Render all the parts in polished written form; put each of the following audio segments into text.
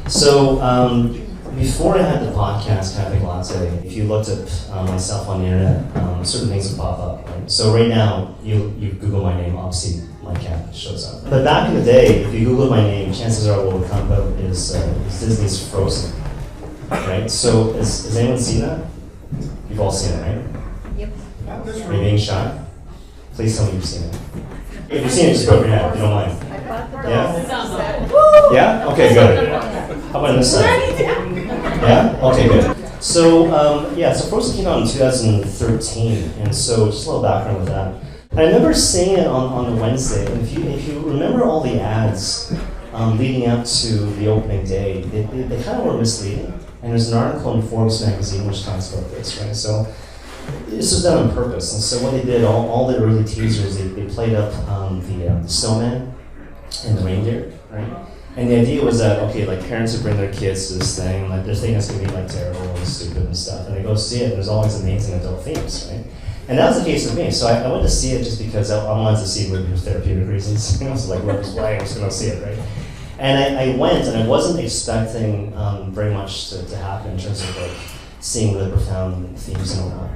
So before I had the podcast, Cafe Latte, if you looked at myself on the internet, certain things would pop up. Right? So right now, you Google my name, obviously my cat shows up. But back in the day, if you Google my name, chances are what would come up is Disney's Frozen. Right? So has anyone seen that? You've all seen it, right? Yep. Are you being shy? Please tell me you've seen it. If you've seen it, just go over your head, if you don't mind. Yeah? Yeah? Okay, good. How about on this side? Yeah? Okay, good. So, so Frozen came out in 2013, and so just a little background with that. I remember seeing it on the Wednesday, and if you remember all the ads leading up to the opening day, they kind of were misleading. And there's an article in Forbes magazine which talks about this, right? So this was done on purpose, and so what they did, all the early teasers, they played up the snowman and the reindeer, right? And the idea was that, okay, like parents would bring their kids to this thing, like they're thinking it's gonna be like terrible and stupid and stuff, and they go see it, and there's always amazing adult themes, right? And that was the case with me. So I went to see it just because I wanted to see the movie for therapeutic reasons. You know, so like whoever's playing, I was gonna see it, right? And I went, and I wasn't expecting very much to happen in terms of like seeing really profound themes and whatnot.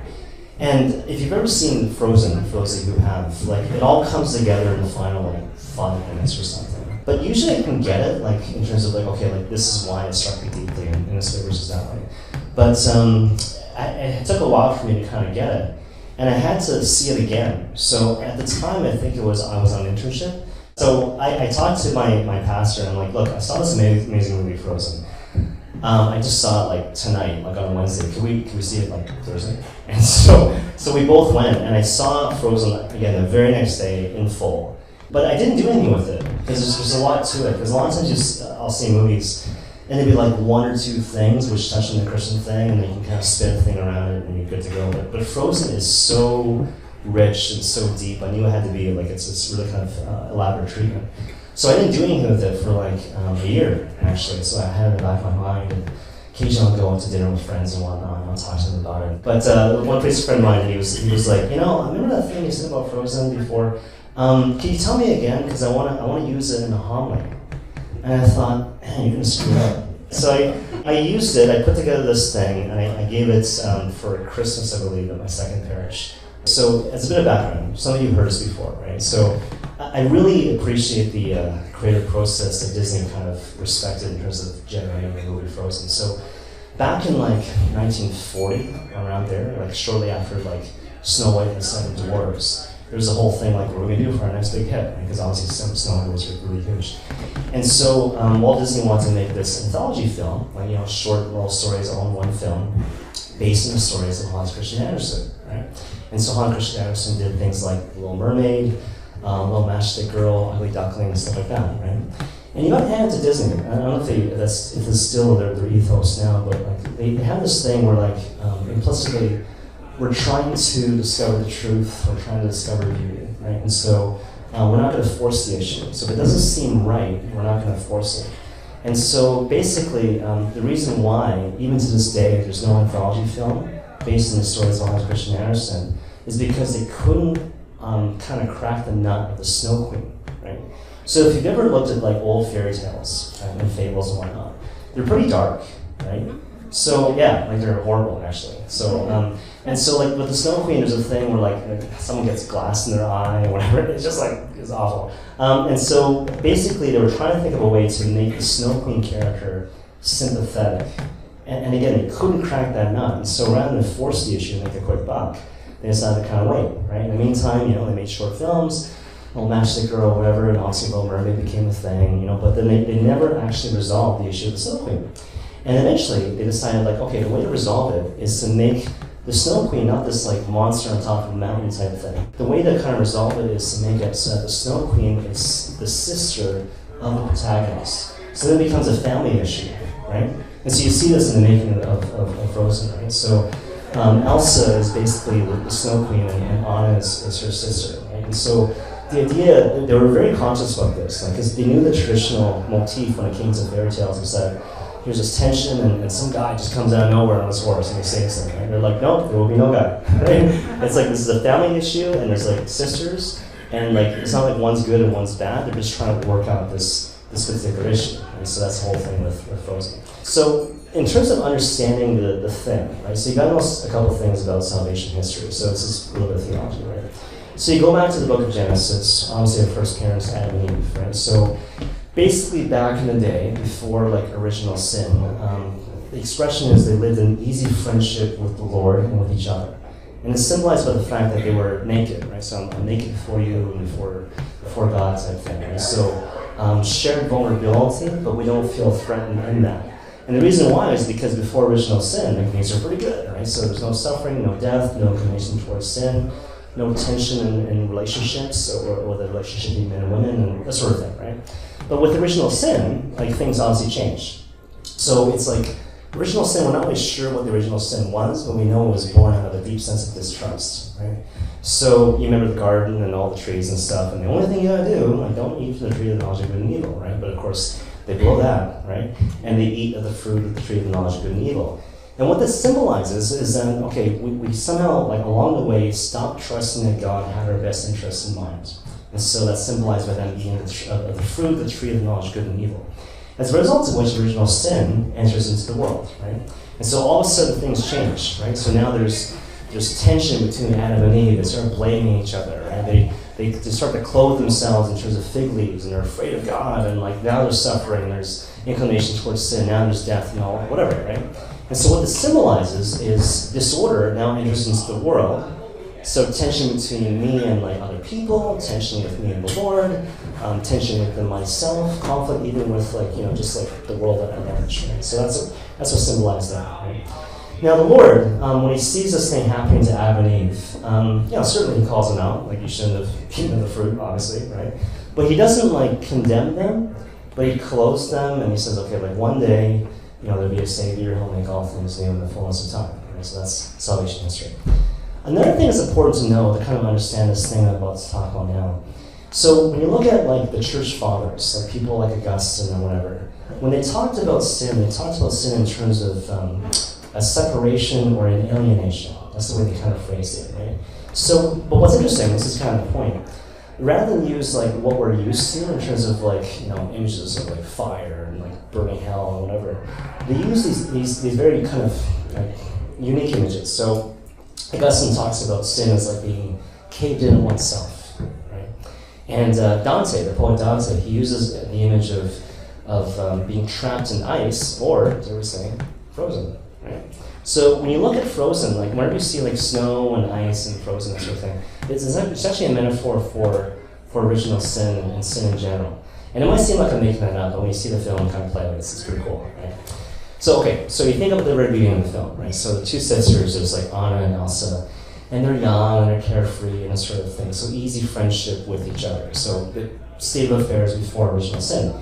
And if you've ever seen Frozen, for those of you who have, like it all comes together in the final like 5 minutes or something. But usually I can get it, like in terms of like, okay, like this is why it struck me deeply in this way versus that way. But it took a while for me to kind of get it, and I had to see it again. So at the time, I think I was on internship. So I talked to my pastor, and I'm like, look, I saw this amazing movie, Frozen. I just saw it like tonight, like on Wednesday. Can we see it like Thursday? And so we both went, and I saw Frozen again the very next day in full. But I didn't do anything with it because there's a lot to it. Because a lot of times I'll see movies, and there'd be like 1 or 2 things which touch on the Christian thing, and then you can kind of spin a thing around it, and you're good to go. But Frozen is so rich and so deep. I knew it had to be like it's really kind of elaborate treatment. So I didn't do anything with it for like a year actually. So I had it in the back of my mind, and occasionally I'll go out to dinner with friends and whatnot, and I'll talk to them about it. But one place friend of mine, he was like, you know, I remember that thing you said about Frozen before. Can you tell me again? Because I want to use it in a homily. And I thought, man, you're gonna screw up. So I used it. I put together this thing, and I gave it for Christmas, I believe, at my second parish. So as a bit of background, some of you heard this before, right? So I really appreciate the creative process that Disney kind of respected in terms of generating the movie Frozen. So back in like 1940, around there, like shortly after like Snow White and the Seven Dwarfs, there was a whole thing like, what are we gonna do for our next big hit? Because obviously Snow White was really huge. And so Walt Disney wanted to make this anthology film, like, you know, short little stories all in one film, based on the stories of Hans Christian Andersen, right? And so Hans Christian Andersen did things like Little Mermaid, Little Matchstick Girl, Ugly Duckling, and stuff like that, right? And you got to hand it to Disney. I don't know if it's still their ethos now, but like they have this thing where like implicitly we're trying to discover the truth, we're trying to discover beauty, right? And so we're not going to force the issue. So if it doesn't seem right, we're not going to force it. And so basically, the reason why, even to this day, there's no anthology film based on the stories of Hans Christian Andersen is because they couldn't kind of crack the nut of the Snow Queen, right? So if you've ever looked at like old fairy tales and fables and whatnot, they're pretty dark, right? So yeah, like they're horrible actually. So and so like with the Snow Queen, there's a thing where like someone gets glass in their eye or whatever. It's just like it's awful. And so basically, they were trying to think of a way to make the Snow Queen character sympathetic. And again, they couldn't crack that nut. And so rather than force the issue and make a quick buck, they decided to kind of wait, right? In the meantime, you know, they made short films, Little Matchstick Girl, whatever, and obviously Little Mermaid became a thing, you know, but then they never actually resolved the issue of the Snow Queen. And eventually, they decided, like, okay, the way to resolve it is to make the Snow Queen not this, like, monster on top of a mountain type thing. The way to kind of resolve it is to make it so that the Snow Queen is the sister of the protagonist. So then it becomes a family issue, right? And so you see this in the making of Frozen, right? So Elsa is basically the Snow Queen, and Anna is her sister, right? And so the idea, they were very conscious about this, because they knew the traditional motif when it came to fairy tales was that there's this tension, and some guy just comes out of nowhere on his horse and he saves them, right? They're like, no, there will be no guy, right? It's like, this is a family issue, and there's like sisters, and like, it's not like one's good and one's bad, they're just trying to work out this this particular issue. And so that's the whole thing with Frozen. So in terms of understanding the thing, right? So you got to know a couple things about salvation history. So this is a little bit of theology, right? So you go back to the book of Genesis, obviously the first parents, Adam and Eve, right? So basically back in the day, before like original sin, the expression is they lived in easy friendship with the Lord and with each other. And it's symbolized by the fact that they were naked, right? So I'm naked before you and before God type thing, right? So shared vulnerability, but we don't feel threatened in that. And the reason why is because before original sin, like, things are pretty good, right? So there's no suffering, no death, no inclination towards sin, no tension in relationships or the relationship between men and women and that sort of thing, right? But with original sin, like, things obviously change. So it's like original sin, we're not really sure what the original sin was, but we know it was born out of a deep sense of distrust, right? So you remember the garden and all the trees and stuff, and the only thing you gotta do, like, don't eat from the tree of the knowledge of good and evil, right? But of course, they blow that, right? And they eat of the fruit of the tree of the knowledge of good and evil. And what this symbolizes is that, okay, we somehow, like, along the way, stop trusting that God had our best interests in mind. And so that's symbolized by them eating of the fruit of the tree of the knowledge of good and evil. As a result of which original sin enters into the world, right? And so all of a sudden things change, right? So now there's tension between Adam and Eve. They start blaming each other, right? They start to clothe themselves in terms of fig leaves, and they're afraid of God, and like now there's suffering, there's inclination towards sin, now there's death and all, whatever, right? And so what this symbolizes is disorder now enters into the world. So tension between me and like other people, tension with me and the Lord, tension within myself, conflict even with like, you know, just like the world at large, right? So that's what symbolizes that, right? Now the Lord, when he sees this thing happening to Adam and Eve, you know, certainly he calls them out, like you shouldn't have eaten the fruit, obviously, right? But he doesn't like condemn them, but he clothes them and he says, okay, like one day, you know, there'll be a Savior, he'll make all things new in the fullness of time, right? So that's salvation history. Another thing that's important to know to kind of understand this thing I'm about to talk about now. So when you look at like the church fathers, like people like Augustine and whatever, when they talked about sin, they talked about sin in terms of a separation or an alienation. That's the way they kind of phrased it, right? So, but what's interesting, this is kind of the point, rather than use like what we're used to in terms of like, you know, images of like fire and like burning hell and whatever, they use these very kind of like unique images. So Augustine talks about sin as like being caved in oneself, right? And Dante, the poet Dante, he uses the image of being trapped in ice, or, as I was saying, frozen, right? So when you look at frozen, like whenever you see like snow and ice and frozen, that sort of thing, it's actually a metaphor for original sin and sin in general. And it might seem like I'm making that up, but when you see the film kind of play with it, it's pretty cool, right? So, okay, so you think of the very beginning of the film, right? So the two sisters, there's like Anna and Elsa, and they're young and they're carefree and that sort of thing. So easy friendship with each other. So the state of affairs before original sin.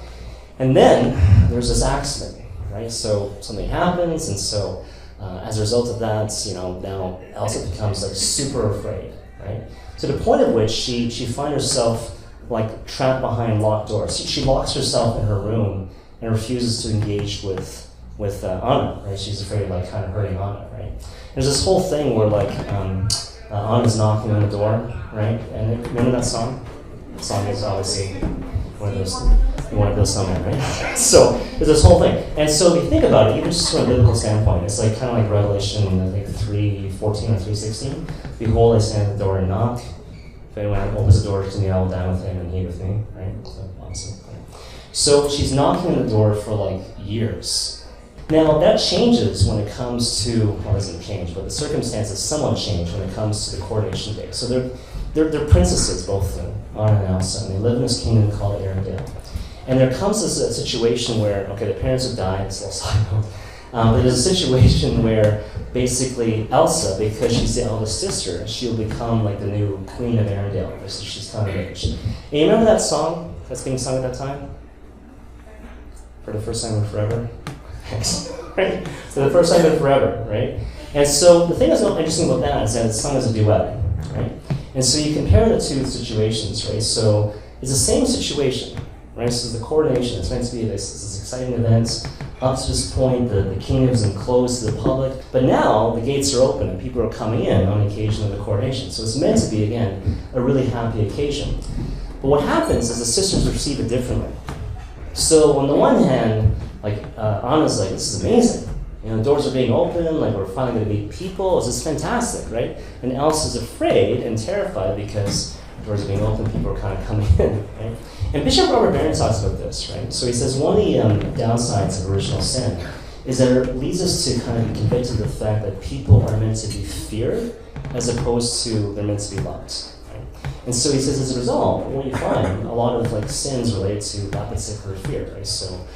And then there's this accident, right? So something happens, and so as a result of that, you know, now Elsa becomes like super afraid, right? To the point at which she finds herself like trapped behind locked doors. She locks herself in her room and refuses to engage with Anna, right? She's afraid of like kind of hurting Anna, right? There's this whole thing where like Anna's knocking on the door, right? And remember that song? The song is obviously one of those, you want to build something, right? So there's this whole thing. And so if you think about it, even just from a biblical standpoint, it's like kind of like Revelation, I think 3:14 or 3:16. Behold, I stand at the door and knock. If anyone opens the door to me, I will dine with him and he with me, right? So awesome. So she's knocking on the door for like years. Now, that changes when it comes to, well, it doesn't change, but the circumstances somewhat change when it comes to the coronation day. So they're princesses, both of them, Anna and Elsa, and they live in this kingdom called Arendelle. And there comes this situation where, okay, the parents have died, it's a little side note, but there's a situation where basically Elsa, because she's the eldest sister, she'll become like the new queen of Arendelle. So she's kind of age. And you remember that song that's being sung at that time? For the first time in forever? Right? So the first time in forever, right? And so the thing that's interesting about that is that it's sung as a duet, right? And so you compare the two situations, right? So it's the same situation, right? So the coronation, it's meant to be this exciting event. Up to this point, the kingdom is enclosed to the public, but now the gates are open and people are coming in on the occasion of the coronation. So it's meant to be, again, a really happy occasion. But what happens is the sisters receive it differently. So on the one hand, like Anna's like, this is amazing. Doors are being opened, like we're finally going to meet people. This is fantastic, right? And Elsa's afraid and terrified because doors are being opened, people are kind of coming in, right? And Bishop Robert Barron talks about this, right? So he says one of the downsides of original sin is that it leads us to kind of be convicted of the fact that people are meant to be feared as opposed to they're meant to be loved, right? And so he says as a result, what you find, a lot of like sins related to lapid or fear, right? So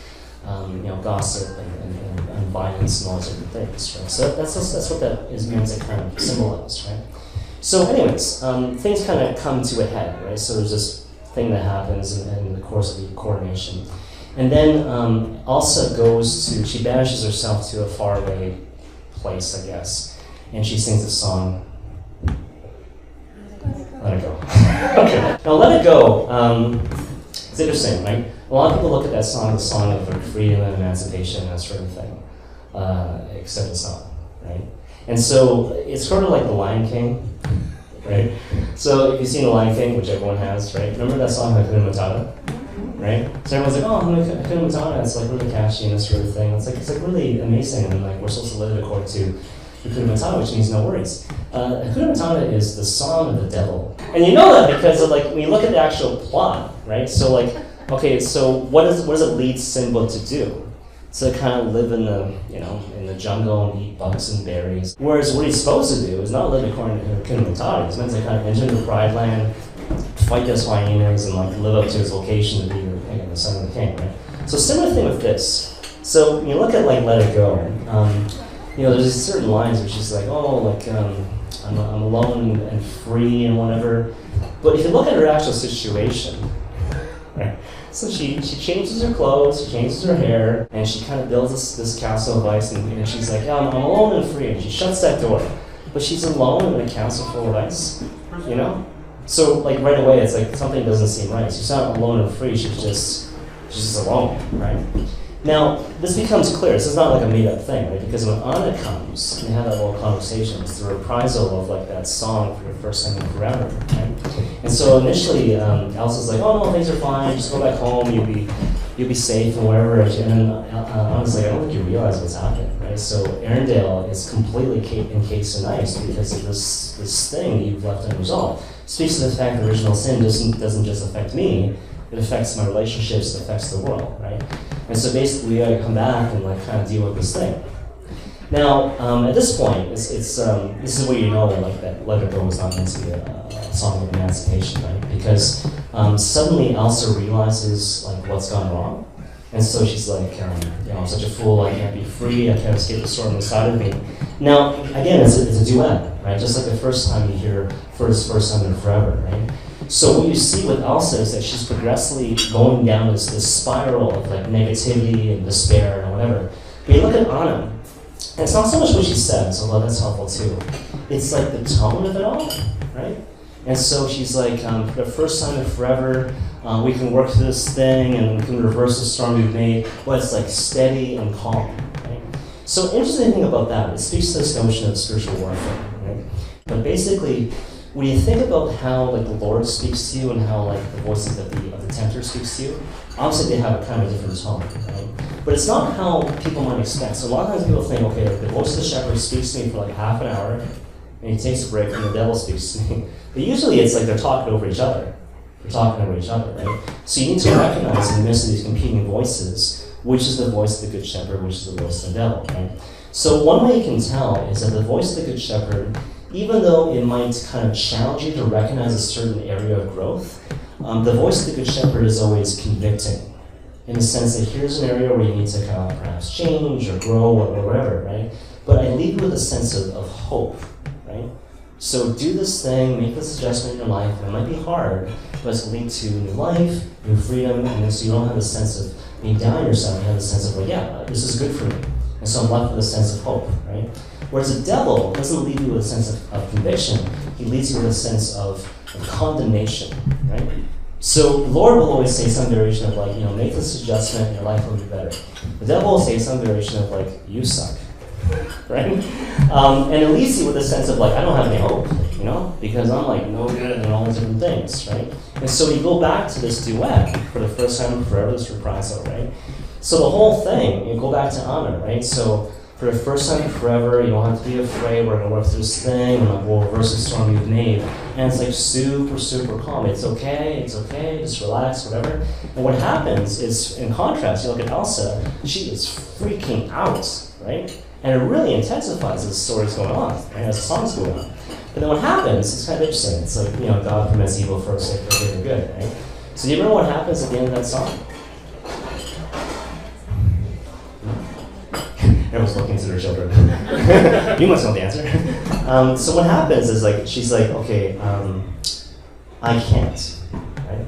gossip and violence and all those different things, right? So that's what that is meant to kind of symbolize, right? So anyways, things kind of come to a head, right? So there's this thing that happens in the course of the coronation. And then Elsa she banishes herself to a faraway place, I guess, and she sings a song, Let It Go. Okay, now Let It Go, it's interesting, right? A lot of people look at that song as a song of like freedom and emancipation and that sort of thing, except it's not, right? And so it's sort of like The Lion King, right? So if you've seen The Lion King, which everyone has, right? Remember that song Hakuna Matata, right? So everyone's like, oh, Hakuna Matata, it's like really catchy and this sort of thing. It's like really amazing, and like we're supposed to live according to Hakuna Matata, which means no worries. Hakuna Matata is the song of the devil, and you know that because of like when you look at the actual plot, right? So like, okay, so what does it lead Simba to do? To kind of live in the jungle and eat bugs and berries. Whereas what he's supposed to do is not live according to Hakuna Matata. He's meant to kind of enter the Pride Land, fight those hyenas, and like live up to his vocation to be the son of the king, right? So similar thing with this. So when you look at like Let It Go, there's these certain lines which is like, oh, like I'm alone and free and whatever. But if you look at her actual situation, right? So she changes her clothes, she changes her hair, and she kind of builds this castle of ice, and she's like, yeah, I'm alone and free, and she shuts that door. But she's alone in a castle full of ice, So like right away, it's like something doesn't seem right. She's not alone and free, she's just alone, right? Now, this becomes clear. This is not like a made-up thing, right? Because when Anna comes, and they have that little conversation, it's the reprisal of like that song for the first time in forever, right? And so initially, Elsa's like, "Oh no, things are fine. Just go back home. You'll be safe and whatever." And then Anna's like, "I don't think you realize what's happening, right?" So Arendelle is completely encased in ice because of this thing that you've left unresolved. Speaks to the fact that original sin doesn't just affect me. It affects my relationships. It affects the world, right? And so basically, we got to come back and like kind of deal with this thing. Now, at this point, this is where you know like that Let It Go was not meant to be a song of emancipation, right? Because suddenly Elsa realizes like what's gone wrong, and so she's like, I'm such a fool. I can't be free. I can't escape the storm inside of me. Now, again, it's a duet, right? Just like the first time you hear first time in forever, right? So what you see with Elsa is that she's progressively going down this spiral of like negativity and despair and whatever. But you look at Anna, and it's not so much what she says, although that's helpful too. It's like the tone of it all, right? And so she's like, for the first time in forever, we can work through this thing and we can reverse the storm we've made, but it's like steady and calm, right? So interesting thing about that, it speaks to this notion of spiritual warfare, right? But basically, when you think about how like the Lord speaks to you and how like the voices of the tempter speaks to you, obviously they have a kind of different tone, right? But it's not how people might expect. So a lot of times people think, okay, like the voice of the shepherd speaks to me for like half an hour, and he takes a break, and the devil speaks to me. But usually it's like they're talking over each other. They're talking over each other, right? So you need to recognize in the midst of these competing voices, which is the voice of the good shepherd, which is the voice of the devil, right? So one way you can tell is that the voice of the good shepherd, even though it might kind of challenge you to recognize a certain area of growth, the voice of the good shepherd is always convicting, in the sense that here's an area where you need to kind of perhaps change or grow or whatever, right? But I leave you with a sense of hope, right? So do this thing, make this adjustment in your life, and it might be hard, but it's going to lead to new life, new freedom, and then so you don't have a sense of being down on yourself, you have a sense of like, yeah, this is good for me. And so I'm left with a sense of hope, right? Whereas the devil doesn't leave you with a sense of conviction, he leads you with a sense of condemnation, right? So the Lord will always say some variation of like, make this adjustment and your life will be better. The devil will say some variation of like, you suck, right? And it leaves you with a sense of like, I don't have any hope. you know, because I'm like no good and all these different things, right? And so we go back to this duet for the first time in forever, this reprisal, right? So the whole thing, you go back to Anna, right? So for the first time in forever, you don't have to be afraid, we're gonna work through this thing, and like, we'll reverse the storm you've made. And it's like super, super calm. It's okay, just relax, whatever. And what happens is, in contrast, you look at Elsa, she is freaking out, right? And it really intensifies as the story's going on, right? As the song's going on. But then what happens, it's kind of interesting. It's like, you know, God permits evil for the sake of the greater good, right? So do you remember what happens at the end of that song? Everyone's looking to their children. You must know the answer. So what happens is, like, she's like, okay, I can't, right?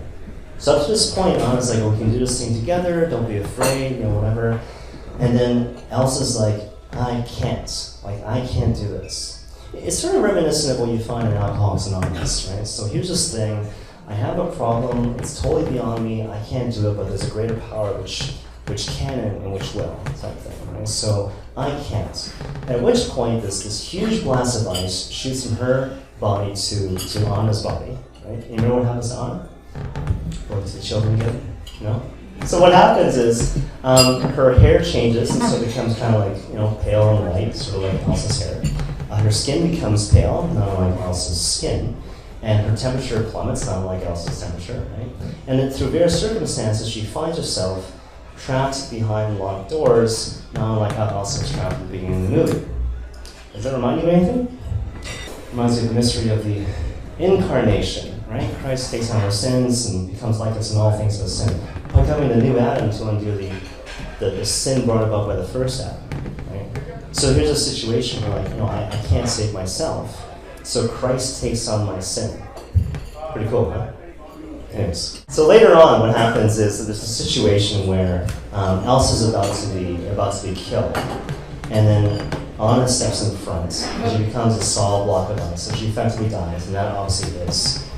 So up to this point, Anna's like, oh, we can do this thing together, don't be afraid, you know, whatever. And then Elsa's like, I can't do this. It's sort of reminiscent of what you find in Alcoholics Anonymous, right? So here's this thing, I have a problem, it's totally beyond me, I can't do it, but there's a greater power which can and which will, type thing, right? So I can't. At which point this huge blast of ice shoots from her body to Anna's body, right? You remember what happens to Anna? What does the children get? No? So what happens is her hair changes, and so it becomes kind of like, you know, pale and light, sort of like Elsa's hair. Her skin becomes pale, not unlike Elsa's skin, and her temperature plummets, not unlike Elsa's temperature, right? And then through various circumstances, she finds herself trapped behind locked doors, not unlike how Elsa was trapped at the beginning of the movie. Does that remind you of anything? Reminds you of the mystery of the incarnation, right? Christ takes on our sins and becomes like us in all things but sin, becoming the new Adam to undo the sin brought about by the first Adam, right? So here's a situation where, like, you know, I can't save myself, so Christ takes on my sin. Pretty cool, huh? Anyways. So later on, what happens is that there's a situation where Elsa's about to be killed, and then Anna steps in front, and she becomes a solid block of ice, so she effectively dies, and that obviously is,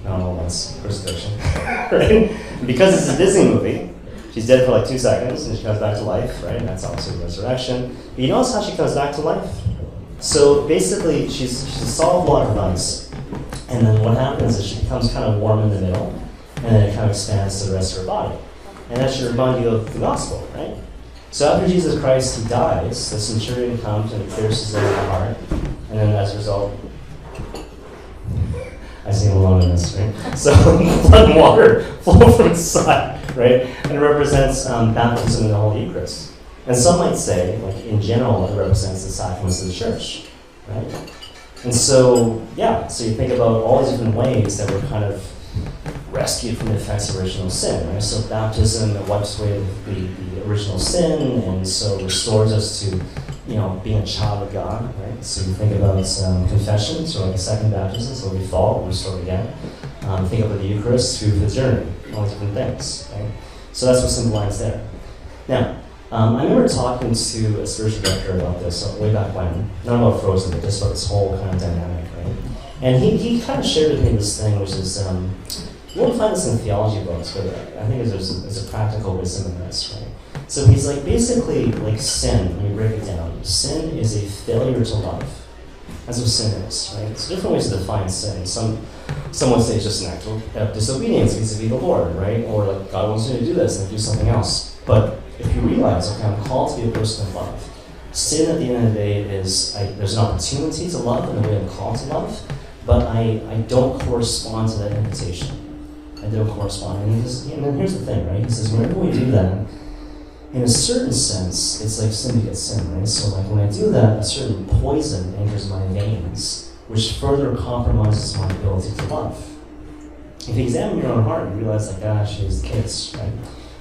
I don't know, that's crucifixion, right? Because it's a Disney movie, she's dead for like 2 seconds, and she comes back to life, right? And that's obviously resurrection. But you notice how she comes back to life? So basically, she's a solid block of ice, and then what happens is she becomes kind of warm in the middle, and then it kind of expands to the rest of her body. And that should remind you of the gospel, right? So after Jesus Christ, he dies, the centurion comes and pierces him in the heart, and then as a result, I see him alone in this, right? So blood and water flow from his side, right? And it represents baptism in the Holy Eucharist. And some might say, like in general, it represents the sacraments of the church, right? And so, yeah, so you think about all these different ways that we're kind of rescued from the effects of original sin, right? So baptism, it wipes away the original sin, and so restores us to, you know, being a child of God, right? So you think about confession, so like a second baptism, so we fall, we're restored again. Think about the Eucharist through the journey, all these different things, right? So that's what symbolized there. Now, I remember talking to a spiritual director about this way back when, not about Frozen, but just about this whole kind of dynamic, right? And he kind of shared with me this thing, which is, you won't find this in theology books, but I think there's a practical wisdom in this, right? So he's like, basically, like sin, when you break it down, sin is a failure to love. That's what sin is, right? There's different ways to define sin. Some would say it's just an act of disobedience vis-a-vis the Lord, right? Or like, God wants me to do this and do something else. But if you realize, okay, I'm called to be a person of love, sin at the end of the day is, there's an opportunity to love in the way I'm called to love, but I don't correspond to that invitation. I don't correspond. And then here's the thing, right? He says, whenever we do that, in a certain sense, it's like sin begets sin, right? So like when I do that, a certain poison enters my veins, which further compromises my ability to love. If you examine your own heart, you realize like, gosh, it's the case, right?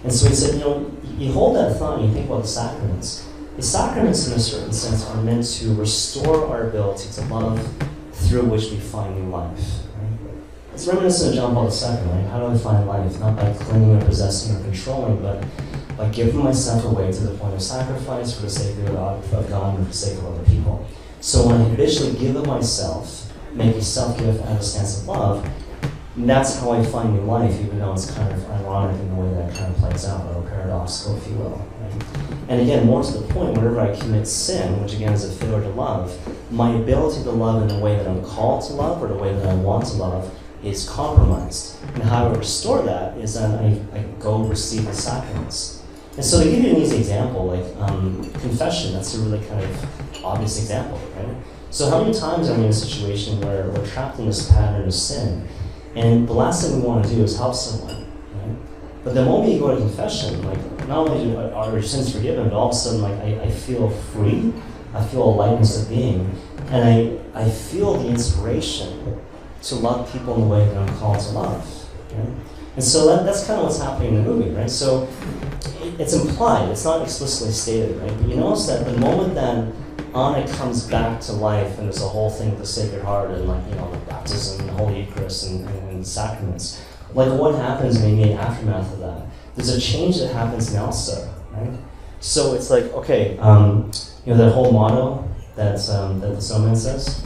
And so he said, you know, you hold that thought and you think about the sacraments. The sacraments, in a certain sense, are meant to restore our ability to love, through which we find new life. Right? It's reminiscent of John Paul II, right? How do I find life? Not by clinging or possessing or controlling, but by giving myself away to the point of sacrifice for the sake of God and for the sake of other people. So when I habitually give of myself, make a self-gift out of a stance of love, And that's how I find new life, even though it's kind of ironic in the way that it kind of plays out, or paradoxical, if you will. Right? And again, more to the point, whenever I commit sin, which again is a failure to love, my ability to love in the way that I'm called to love, or the way that I want to love, is compromised. And how I restore that is that I go receive the sacraments. And so to give you an easy example, like confession, that's a really kind of obvious example, right? So how many times are we in a situation where we're trapped in this pattern of sin, and the last thing we want to do is help someone, right? But the moment you go to confession, like not only are your sins forgiven, but all of a sudden, like I feel free, I feel a lightness of being, and I feel the inspiration to love people in the way that I'm called to love, right? And so that's kind of what's happening in the movie, right? So it's implied, it's not explicitly stated, right? But you notice that the moment that Anna comes back to life, and there's a whole thing with the Sacred Heart, and like, you know, the baptism, and the Holy Eucharist, and the sacraments, like what happens in the aftermath of that? There's a change that happens in Elsa, right? So it's like, okay, you know, that whole motto that the snowman says?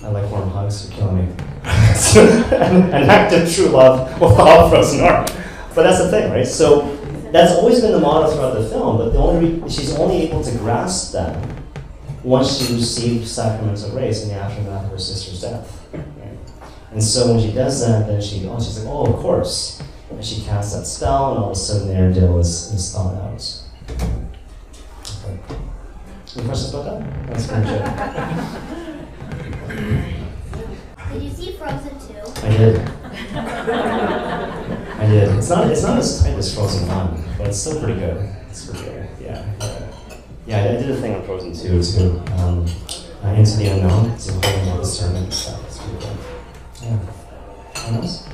I like warm hugs, you're killing me. An act of true love without a frozen heart. But that's the thing, right? So that's always been the motto throughout the film, but she's only able to grasp that once she receives sacraments of grace in the aftermath of her sister's death. Right? And so when she does that, then she's like, oh, of course. And she casts that spell, and all of a sudden the Airedale is thawed out. Okay. Any questions about that? That's pretty good. Did you see Frozen 2? I did. I did. It's not as tight as Frozen 1, but it's still pretty good. It's pretty good. Yeah. Yeah, I did a thing on Frozen 2 too. Into the Unknown. It's a whole other sermon and stuff. It's pretty good. Yeah. Anyone else?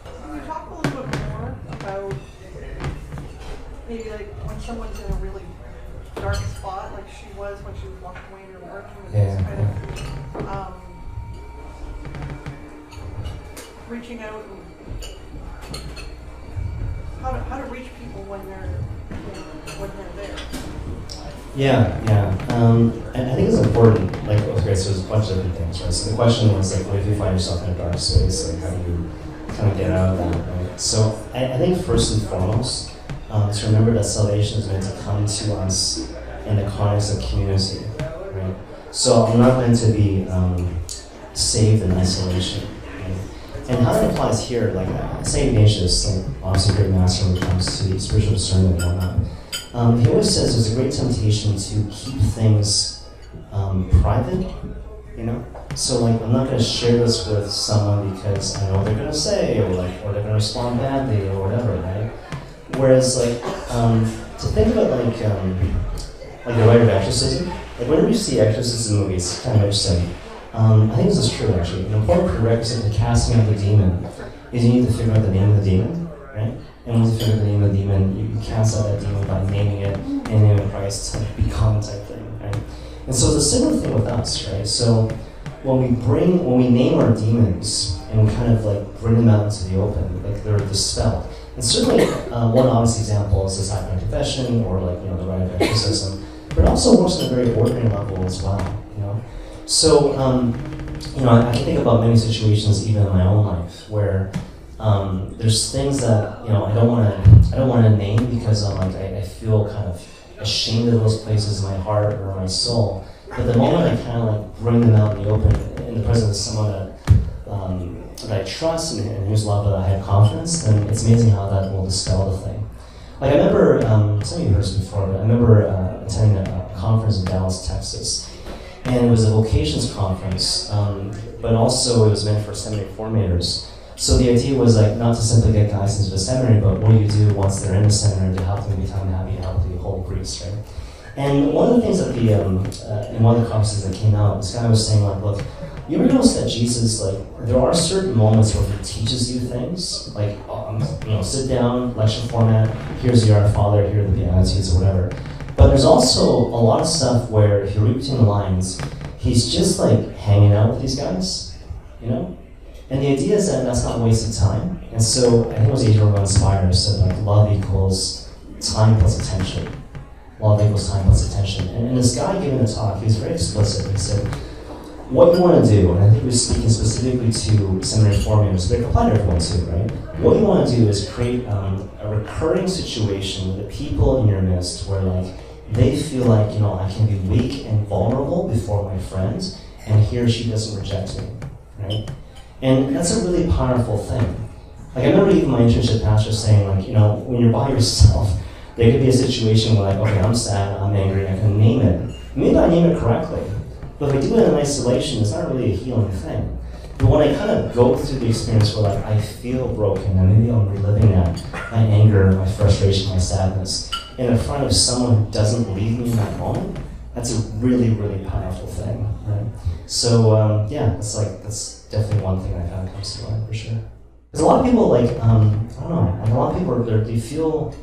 Can you talk a little bit more about maybe like when someone's in a really dark spot, like she was when she was walking away in her work, and kind of reaching out and how to reach people when they're there. Yeah. And I think it's important. Like, okay, so there's a bunch of different things, right? So the question was like, what if you find yourself in a dark space? Like, how do you kind of get out of that, right? So I think first and foremost, to remember that salvation is meant to come to us in the context of community, right? So I'm not meant to be saved in isolation. And how that applies here, like St. Ignatius, like obviously a great master when it comes to spiritual discernment and whatnot, he always says there's a great temptation to keep things private, you know? So like, I'm not going to share this with someone because I know what they're going to say, or they're going to respond badly, or whatever, right? Whereas like, to think about like the rite of exorcism, like whenever you see exorcism movies, it's kind of interesting. I think this is true actually. An important prerequisite to casting out the demon is you need to figure out the name of the demon, right? And once you figure out the name of the demon, you cast out that demon by naming it in the name of Christ, like become type thing, right? And so it's a similar thing with us, right? So when we name our demons and we kind of like bring them out into the open, like they're dispelled. And certainly one obvious example is the sacrament of confession, or like, you know, the rite of exorcism, but it also works on a very ordinary level as well, you know? So, you know, I can think about many situations even in my own life where there's things that, you know, I don't want to name because I feel kind of ashamed of those places in my heart or my soul. But the moment I kind of like bring them out in the open, in the presence of someone that I trust and in whose love that I have confidence, then it's amazing how that will dispel the thing. Like I remember, some of you heard this before, but I remember attending a conference in Dallas, Texas. And it was a vocations conference, but also it was meant for seminary formators. So the idea was like not to simply get guys into the seminary, but what do you do once they're in the seminary to help them become happy, to help the whole priest, right? And one of the things that in one of the conferences that came out, this guy was saying like, look, you ever notice that Jesus, like, there are certain moments where he teaches you things, like, you know, sit down, lecture format, here's the Our Father, here are the Beatitudes, or whatever. But there's also a lot of stuff where, if you read between the lines, he's just like hanging out with these guys, you know? And the idea is that that's not wasted time. And so I think it was Adrian Spire said like love equals time plus attention. Love equals time plus attention. And this guy giving the talk, he was very explicit. He said, what you want to do, and I think we're speaking specifically to seminary formators, but it can apply to everyone too, right? What you want to do is create a recurring situation with the people in your midst where like they feel like, you know, I can be weak and vulnerable before my friends, and he or she doesn't reject me, right? And that's a really powerful thing. Like I remember even my internship pastor saying, like, you know, when you're by yourself, there could be a situation where like, okay, I'm sad, I'm angry, I can name it. Maybe I name it correctly, but if I do it in isolation, it's not really a healing thing. But when I kind of go through the experience where like I feel broken, and maybe I'm reliving that, my anger, my frustration, my sadness, in front of someone who doesn't leave me in that moment, that's a really, really powerful thing, right? So yeah, that's definitely one thing that kind of comes to mind for sure. Because a lot of people like, I don't know, like a lot of people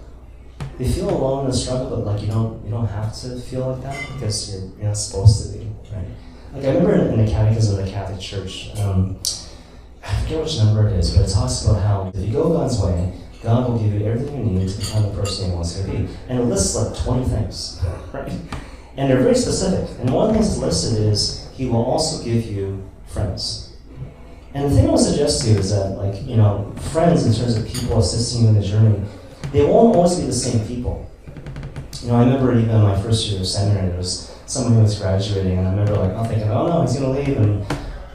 they feel alone in the struggle, but like you don't have to feel like that because you're not supposed to be, right? Like I remember in the Catechism of the Catholic Church, I forget which number it is, but it talks about how if you go God's way, God will give you everything you need to become the person He wants you to be. And it lists like 20 things, right? And they're very specific. And one of the things that's listed is He will also give you friends. And the thing I want to suggest to you is that, like, you know, friends in terms of people assisting you in the journey, they won't always be the same people. You know, I remember even in my first year of seminary, there was someone who was graduating, and I remember like, I'm thinking, oh no, he's gonna leave, and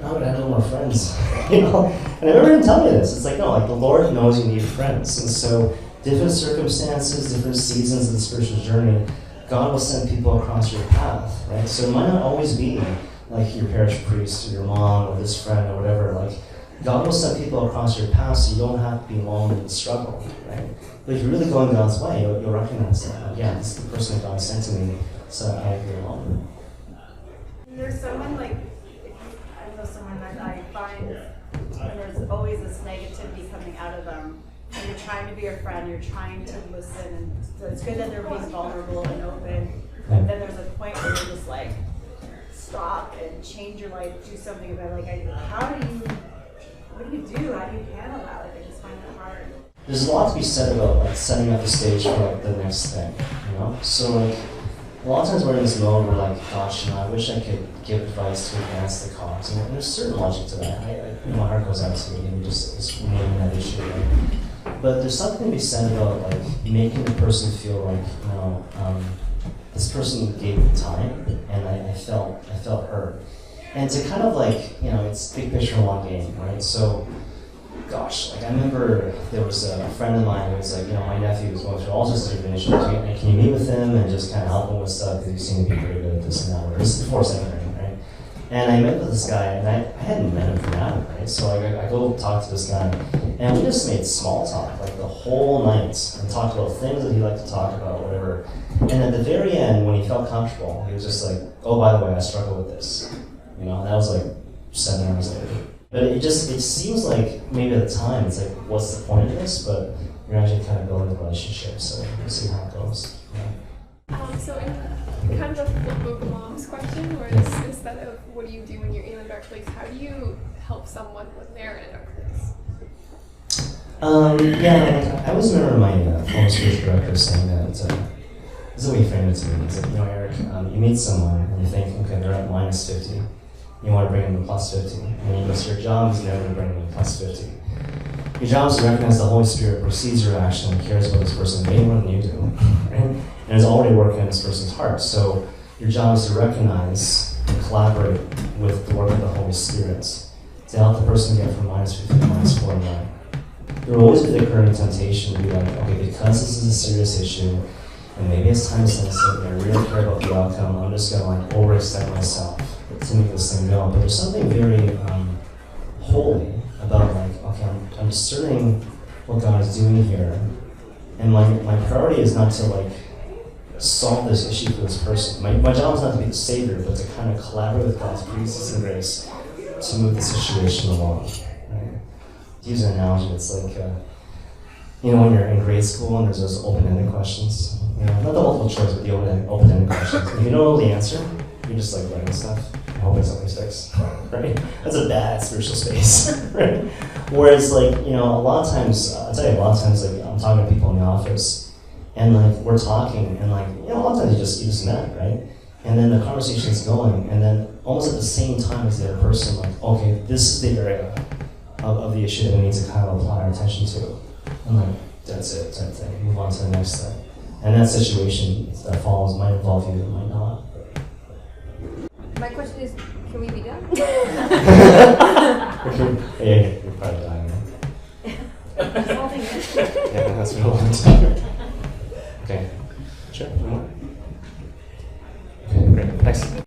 no, but I have no more friends, you know? And I remember him telling me this. It's like, no, like the Lord knows you need friends. And so different circumstances, different seasons of the spiritual journey, God will send people across your path, right? So it might not always be like your parish priest or your mom or this friend or whatever. Like God will send people across your path so you don't have to be alone in the struggle, right? But if you're really going God's way, you'll recognize that. Like, yeah, this is the person that God sent to me, so I can't be alone. There's someone like, I know someone that I find when there's always this negativity coming out of them, and you're trying to be a friend, you're trying to listen, and so it's good that they're being vulnerable and open, but then there's a point where you're just like, stop and change your life, do something about it. Like, what do you do? How do you handle that? Like, I just find it hard. There's a lot to be said about like setting up the stage for like the next thing, you know? So like, a lot of times we're in this mode where like, gosh, you know, I wish I could give advice to advance the cause. And there's certain logic to that. My heart goes out to you, and just naming that issue, right? But there's something to be said about like making the person feel like, you know, this person gave me time, and I felt hurt. And to kind of like, you know, it's big picture, long game, right? So, gosh, like I remember there was a friend of mine who was like, you know, my nephew was going through all sorts of different issues. Can you meet with him and just kind of help him with stuff because he seemed to be pretty good at this and that. This is before seminary, right? And I met with this guy, and I hadn't met him from Adam, right? So I go talk to this guy, and we just made small talk, like the whole night, and talked about things that he liked to talk about, whatever. And at the very end, when he felt comfortable, he was just like, oh, by the way, I struggle with this. You know, and that was like 7 hours later. But it seems like maybe at the time, it's like, what's the point of this? But you're actually kind of building a relationship, so we'll see how it goes. Yeah. So in kind of the flip of mom's question, where it's instead of what do you do when you're in a dark place, how do you help someone when they're in a dark place? Yeah, I always remember my former spiritual director saying that, this is the way he framed it to me. He said, you know, Eric, you meet someone and you think, okay, they're at minus 50. You want to bring them to plus 50. And you go, so your job is never to bring them to plus 50. Your job is to recognize the Holy Spirit perceives your action and cares about this person way more than you do, right? And is already working on this person's heart. So your job is to recognize and collaborate with the work of the Holy Spirit to help the person get from minus 50 to minus 49. There will always be the current temptation to be like, okay, because this is a serious issue, and maybe it's time sensitive, and I really care about the outcome, I'm just going to like overextend myself to make this thing go. But there's something very holy about like, okay, I'm discerning what God is doing here, and my priority is not to like solve this issue for this person. My job is not to be the savior, but to kind of collaborate with God's grace and grace to move the situation along. Right? To use an analogy, it's like, you know, when you're in grade school and there's those open-ended questions, you know, not the multiple choice, but the open-ended questions. If you don't know the answer, you're just like writing stuff, hoping something sticks, right? That's a bad spiritual space, right? Whereas, like, you know, a lot of times, I'll tell you, a lot of times, like, I'm talking to people in the office, and like, we're talking, and like, you know, a lot of times you just met, right? And then the conversation's going, and then almost at the same time as the other person, like, okay, this is the area of the issue that we need to kind of apply our attention to. And like, that's it, type thing. Move on to the next thing. And that situation that follows might involve you, it might not. My question is, can we be done? Yeah, you're probably dying now. Yeah, that's what I want to. Okay. Sure. Okay, great. Thanks.